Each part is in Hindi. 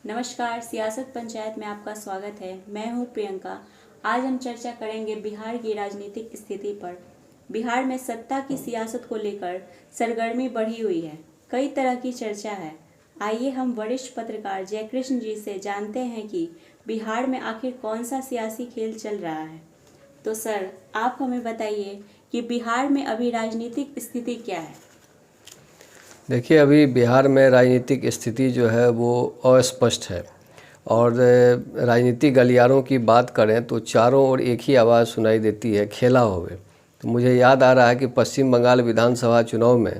नमस्कार, सियासत पंचायत में आपका स्वागत है। मैं हूं प्रियंका। आज हम चर्चा करेंगे बिहार की राजनीतिक स्थिति पर। बिहार में सत्ता की सियासत को लेकर सरगर्मी बढ़ी हुई है। कई तरह की चर्चा है। आइए हम वरिष्ठ पत्रकार जयकृष्ण जी से जानते हैं कि बिहार में आखिर कौन सा सियासी खेल चल रहा है। तो सर, आप हमें बताइए कि बिहार में अभी राजनीतिक स्थिति क्या है। देखिए, अभी बिहार में राजनीतिक स्थिति जो है वो अस्पष्ट है और राजनीतिक गलियारों की बात करें तो चारों ओर एक ही आवाज़ सुनाई देती है, खेला होवे। तो मुझे याद आ रहा है कि पश्चिम बंगाल विधानसभा चुनाव में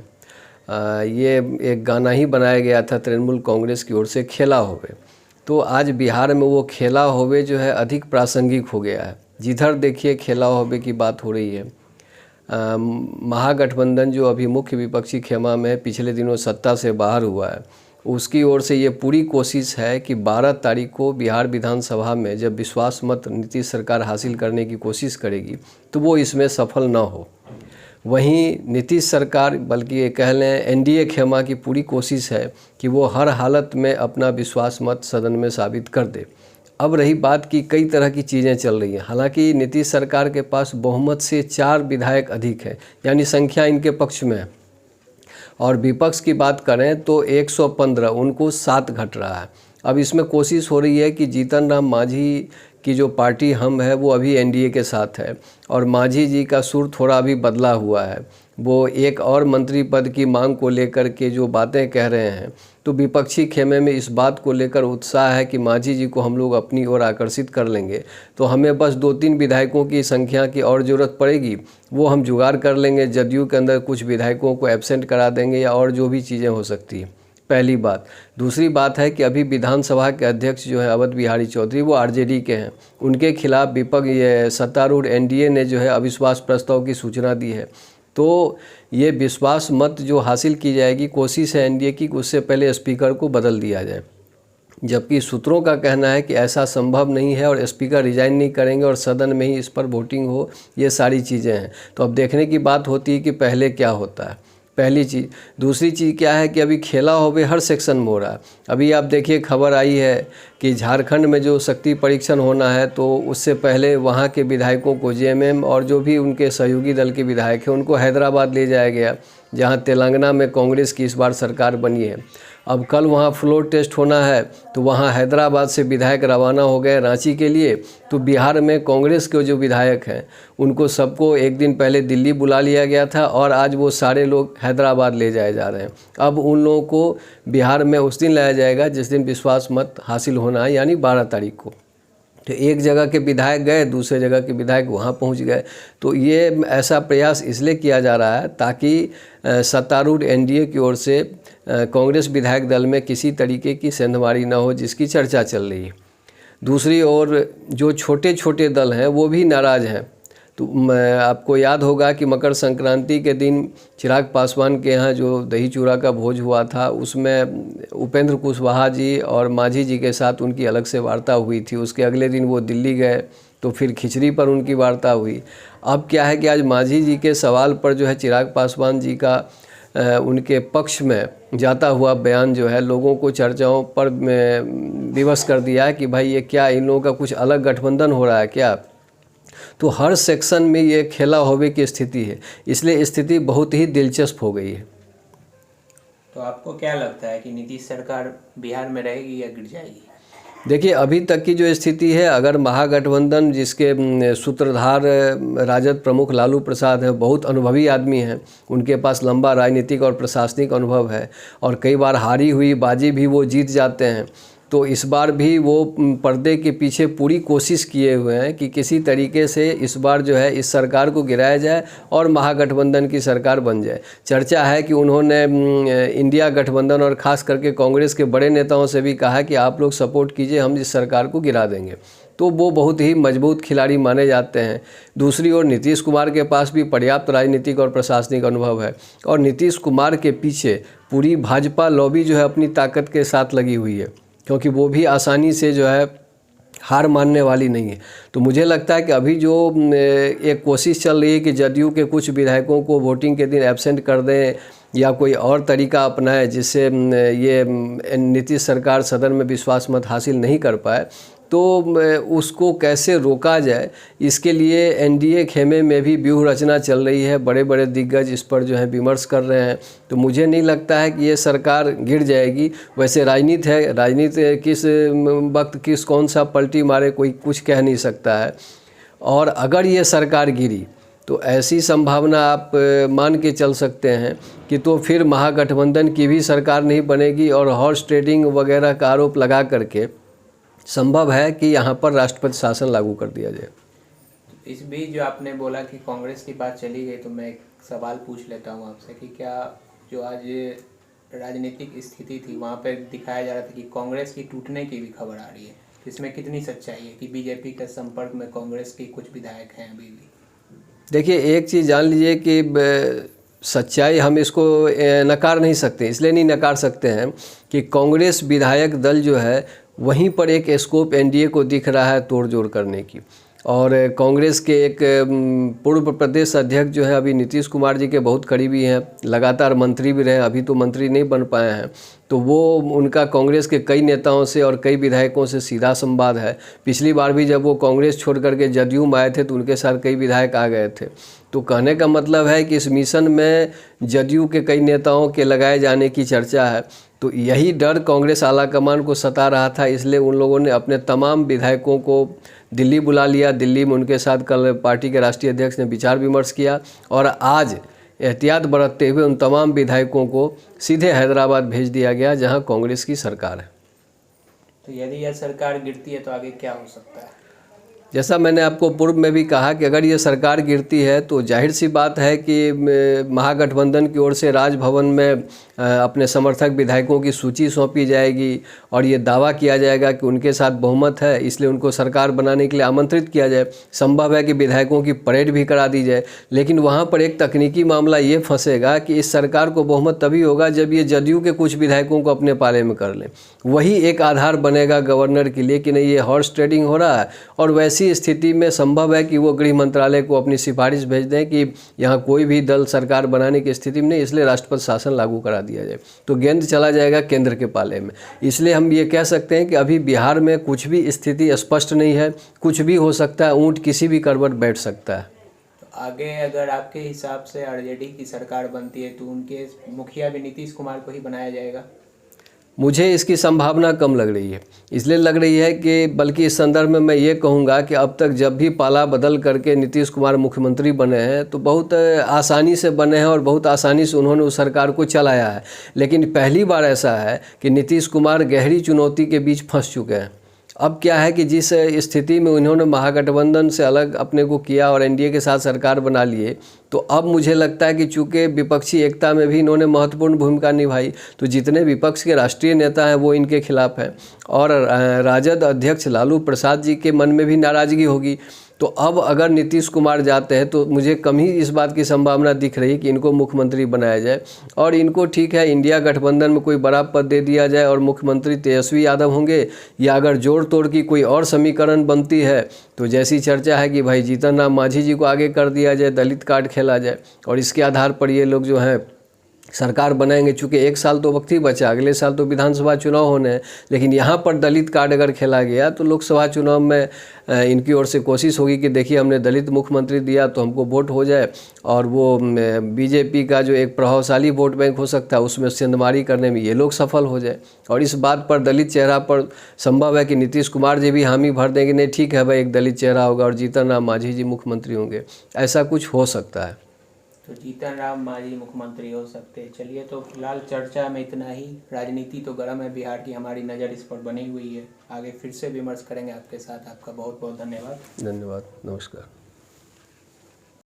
ये एक गाना ही बनाया गया था तृणमूल कांग्रेस की ओर से, खेला होवे। तो आज बिहार में वो खेला होवे जो है अधिक प्रासंगिक हो गया है। जिधर देखिए खेला होवे की बात हो रही है। महागठबंधन जो अभी मुख्य विपक्षी खेमा में पिछले दिनों सत्ता से बाहर हुआ है, उसकी ओर से ये पूरी कोशिश है कि 12 तारीख को बिहार विधानसभा में जब विश्वास मत नीतीश सरकार हासिल करने की कोशिश करेगी तो वो इसमें सफल ना हो। वहीं नीतीश सरकार, बल्कि ये कह लें एनडीए खेमा की पूरी कोशिश है कि वो हर हालत में अपना विश्वास मत सदन में साबित कर दे। अब रही बात कि कई तरह की चीज़ें चल रही हैं। हालांकि नीतीश सरकार के पास बहुमत से 4 विधायक अधिक है, यानी संख्या इनके पक्ष में है। और विपक्ष की बात करें तो 115, उनको 7 घट रहा है। अब इसमें कोशिश हो रही है कि जीतन राम मांझी की जो पार्टी हम है वो अभी एनडीए के साथ है और मांझी जी का सुर थोड़ा अभी बदला हुआ है। वो एक और मंत्री पद की मांग को लेकर के जो बातें कह रहे हैं, तो विपक्षी खेमे में इस बात को लेकर उत्साह है कि मांझी जी को हम लोग अपनी ओर आकर्षित कर लेंगे तो हमें बस 2-3 विधायकों की संख्या की और ज़रूरत पड़ेगी, वो हम जुगाड़ कर लेंगे। जदयू के अंदर कुछ विधायकों को एब्सेंट करा देंगे या और जो भी चीज़ें हो सकती हैं, पहली बात। दूसरी बात है कि अभी विधानसभा के अध्यक्ष जो है अवध बिहारी चौधरी, वो आरजेडी के हैं। उनके खिलाफ विपक्ष ये सत्तारूढ़ एनडीए ने जो है अविश्वास प्रस्ताव की सूचना दी है। तो ये विश्वास मत जो हासिल की जाएगी, कोशिश है एनडीए की, उससे पहले स्पीकर को बदल दिया जाए। जबकि सूत्रों का कहना है कि ऐसा संभव नहीं है और स्पीकर रिजाइन नहीं करेंगे और सदन में ही इस पर वोटिंग हो, ये सारी चीज़ें हैं। तो अब देखने की बात होती है कि पहले क्या होता है, पहली चीज़। दूसरी चीज़ क्या है कि अभी खेला होवे हर सेक्शन में हो रहा है। अभी आप देखिए, खबर आई है कि झारखंड में जो शक्ति परीक्षण होना है तो उससे पहले वहाँ के विधायकों को, जेएमएम और जो भी उनके सहयोगी दल के विधायक हैं, उनको हैदराबाद ले जाया गया, जहाँ तेलंगाना में कांग्रेस की इस बार सरकार बनी है। अब कल वहाँ फ्लोर टेस्ट होना है तो वहाँ हैदराबाद से विधायक रवाना हो गए रांची के लिए। तो बिहार में कांग्रेस के जो विधायक हैं उनको सबको एक दिन पहले दिल्ली बुला लिया गया था और आज वो सारे लोग हैदराबाद ले जाए जा रहे हैं। अब उन लोगों को बिहार में उस दिन लाया जाएगा जिस दिन विश्वास मत हासिल होना है, यानी 12 तारीख को। तो एक जगह के विधायक गए, दूसरे जगह के विधायक वहाँ पहुँच गए। तो ये ऐसा प्रयास इसलिए किया जा रहा है ताकि सत्तारूढ़ एनडीए की ओर से कांग्रेस विधायक दल में किसी तरीके की सेंधमारी ना हो, जिसकी चर्चा चल रही है। दूसरी ओर जो छोटे छोटे दल हैं वो भी नाराज़ हैं। तो आपको याद होगा कि मकर संक्रांति के दिन चिराग पासवान के यहाँ जो दही चूड़ा का भोज हुआ था, उसमें उपेंद्र कुशवाहा जी और मांझी जी के साथ उनकी अलग से वार्ता हुई थी। उसके अगले दिन वो दिल्ली गए तो फिर खिचड़ी पर उनकी वार्ता हुई। अब क्या है कि आज मांझी जी के सवाल पर जो है चिराग पासवान जी का उनके पक्ष में जाता हुआ बयान जो है लोगों को चर्चाओं पर विवश कर दिया है कि भाई ये क्या इन लोगों का कुछ अलग गठबंधन हो रहा है क्या। तो हर सेक्शन में ये खेला होवे की स्थिति है, इसलिए स्थिति बहुत ही दिलचस्प हो गई है। तो आपको क्या लगता है कि नीतीश सरकार बिहार में रहेगी या गिर जाएगी? देखिए, अभी तक की जो स्थिति है, अगर महागठबंधन जिसके सूत्रधार राजद प्रमुख लालू प्रसाद है, बहुत अनुभवी आदमी हैं, उनके पास लंबा राजनीतिक और प्रशासनिक अनुभव है और कई बार हारी हुई बाजी भी वो जीत जाते हैं। तो इस बार भी वो पर्दे के पीछे पूरी कोशिश किए हुए हैं कि किसी तरीके से इस बार जो है इस सरकार को गिराया जाए और महागठबंधन की सरकार बन जाए। चर्चा है कि उन्होंने इंडिया गठबंधन और ख़ास करके कांग्रेस के बड़े नेताओं से भी कहा कि आप लोग सपोर्ट कीजिए, हम इस सरकार को गिरा देंगे। तो वो बहुत ही मजबूत खिलाड़ी माने जाते हैं। दूसरी ओर नीतीश कुमार के पास भी पर्याप्त राजनीतिक और प्रशासनिक अनुभव है और नीतीश कुमार के पीछे पूरी भाजपा लॉबी जो है अपनी ताकत के साथ लगी हुई है, क्योंकि वो भी आसानी से जो है हार मानने वाली नहीं है। तो मुझे लगता है कि अभी जो एक कोशिश चल रही है कि जदयू के कुछ विधायकों को वोटिंग के दिन एब्सेंट कर दें या कोई और तरीका अपनाए जिससे ये नीतीश सरकार सदन में विश्वास मत हासिल नहीं कर पाए, तो उसको कैसे रोका जाए, इसके लिए एनडीए खेमे में भी व्यूह रचना चल रही है। बड़े बड़े दिग्गज इस पर जो है विमर्श कर रहे हैं। तो मुझे नहीं लगता है कि ये सरकार गिर जाएगी। वैसे राजनीति है, राजनीति किस वक्त किस कौन सा पलटी मारे कोई कुछ कह नहीं सकता है। और अगर ये सरकार गिरी तो ऐसी संभावना आप मान के चल सकते हैं कि तो फिर महागठबंधन की भी सरकार नहीं बनेगी और हॉर्स ट्रेडिंग वगैरह का आरोप लगा करके संभव है कि यहाँ पर राष्ट्रपति शासन लागू कर दिया जाए। इस बीच जो आपने बोला कि कांग्रेस की बात चली गई, तो मैं एक सवाल पूछ लेता हूँ आपसे कि क्या जो आज राजनीतिक स्थिति थी वहाँ पर दिखाया जा रहा था कि कांग्रेस की टूटने की भी खबर आ रही है, तो इसमें कितनी सच्चाई है कि बीजेपी के संपर्क में कांग्रेस के कुछ विधायक हैं अभी भी? देखिए, एक चीज़ जान लीजिए कि सच्चाई हम इसको नकार नहीं सकते। इसलिए नहीं नकार सकते हैं कि कांग्रेस विधायक दल जो है वहीं पर एक स्कोप एनडीए को दिख रहा है तोड़ जोड़ करने की। और कांग्रेस के एक पूर्व प्रदेश अध्यक्ष जो है अभी नीतीश कुमार जी के बहुत करीबी हैं, लगातार मंत्री भी रहे, अभी तो मंत्री नहीं बन पाए हैं। तो वो उनका कांग्रेस के कई नेताओं से और कई विधायकों से सीधा संवाद है। पिछली बार भी जब वो कांग्रेस छोड़ करके जदयू में आए थे तो उनके साथ कई विधायक आ गए थे। तो कहने का मतलब है कि इस मिशन में जदयू के कई नेताओं के लगाए जाने की चर्चा है। तो यही डर कांग्रेस आलाकमान को सता रहा था, इसलिए उन लोगों ने अपने तमाम विधायकों को दिल्ली बुला लिया। दिल्ली में उनके साथ कल पार्टी के राष्ट्रीय अध्यक्ष ने विचार विमर्श किया और आज एहतियात बरतते हुए उन तमाम विधायकों को सीधे हैदराबाद भेज दिया गया जहां कांग्रेस की सरकार है। तो यदि यह सरकार गिरती है तो आगे क्या हो सकता है? जैसा मैंने आपको पूर्व में भी कहा कि अगर ये सरकार गिरती है तो जाहिर सी बात है कि महागठबंधन की ओर से राजभवन में अपने समर्थक विधायकों की सूची सौंपी जाएगी और ये दावा किया जाएगा कि उनके साथ बहुमत है, इसलिए उनको सरकार बनाने के लिए आमंत्रित किया जाए। संभव है कि विधायकों की परेड भी करा दी जाए, लेकिन वहाँ पर एक तकनीकी मामला ये फंसेगा कि इस सरकार को बहुमत तभी होगा जब ये जदयू के कुछ विधायकों को अपने पाले में कर लें। वही एक आधार बनेगा गवर्नर के लिए कि नहीं, ये हॉर्स ट्रेडिंग हो रहा है। और वैसी स्थिति में संभव है कि वो गृह मंत्रालय को अपनी सिफारिश भेज दें कि यहाँ कोई भी दल सरकार बनाने की स्थिति में नहीं, इसलिए राष्ट्रपति शासन लागू करा दिया जाए। तो गेंद चला जाएगा केंद्र के पाले में। इसलिए हम ये कह सकते हैं कि अभी बिहार में कुछ भी स्थिति स्पष्ट नहीं है, कुछ भी हो सकता है, ऊंट किसी भी करवट बैठ सकता है। तो आगे अगर आपके हिसाब से आरजेडी की सरकार बनती है तो उनके मुखिया भी नीतीश कुमार को ही बनाया जाएगा? मुझे इसकी संभावना कम लग रही है। इसलिए लग रही है कि बल्कि इस संदर्भ में मैं ये कहूँगा कि अब तक जब भी पाला बदल करके नीतीश कुमार मुख्यमंत्री बने हैं तो बहुत आसानी से बने हैं और बहुत आसानी से उन्होंने उस सरकार को चलाया है। लेकिन पहली बार ऐसा है कि नीतीश कुमार गहरी चुनौती के बीच फंस चुके हैं। अब क्या है कि जिस स्थिति में उन्होंने महागठबंधन से अलग अपने को किया और एनडीए के साथ सरकार बना लिए, तो अब मुझे लगता है कि चूँकि विपक्षी एकता में भी इन्होंने महत्वपूर्ण भूमिका निभाई, तो जितने विपक्ष के राष्ट्रीय नेता हैं वो इनके खिलाफ हैं और राजद अध्यक्ष लालू प्रसाद जी के मन में भी नाराज़गी होगी। तो अब अगर नीतीश कुमार जाते हैं तो मुझे कम ही इस बात की संभावना दिख रही कि इनको मुख्यमंत्री बनाया जाए। और इनको ठीक है, इंडिया गठबंधन में कोई बड़ा पद दे दिया जाए और मुख्यमंत्री तेजस्वी यादव होंगे, या अगर जोड़ तोड़ की कोई और समीकरण बनती है तो जैसी चर्चा है कि भाई जीतन राम मांझी जी को आगे कर दिया जाए, दलित कार्ड खेला जाए और इसके आधार पर ये लोग जो हैं सरकार बनाएंगे। चूँकि एक साल तो वक्त ही बचा, अगले साल तो विधानसभा चुनाव होने हैं, लेकिन यहाँ पर दलित कार्ड अगर खेला गया तो लोकसभा चुनाव में इनकी ओर से कोशिश होगी कि देखिए हमने दलित मुख्यमंत्री दिया तो हमको वोट हो जाए। और वो बीजेपी का जो एक प्रभावशाली वोट बैंक हो सकता है उसमें सेंधमारी करने में ये लोग सफल हो जाए। और इस बात पर दलित चेहरा पर संभव है कि नीतीश कुमार जी भी हामी भर देंगे, नहीं ठीक है भाई एक दलित चेहरा होगा और जीतन राम मांझी जी मुख्यमंत्री होंगे। ऐसा कुछ हो सकता है। तो जीतन राम मांझी मुख्यमंत्री हो सकते हैं। चलिए, तो फिलहाल चर्चा में इतना ही। राजनीति तो गर्म है बिहार की, हमारी नज़र इस पर बनी हुई है। आगे फिर से विमर्श करेंगे आपके साथ। आपका बहुत बहुत धन्यवाद। धन्यवाद, नमस्कार।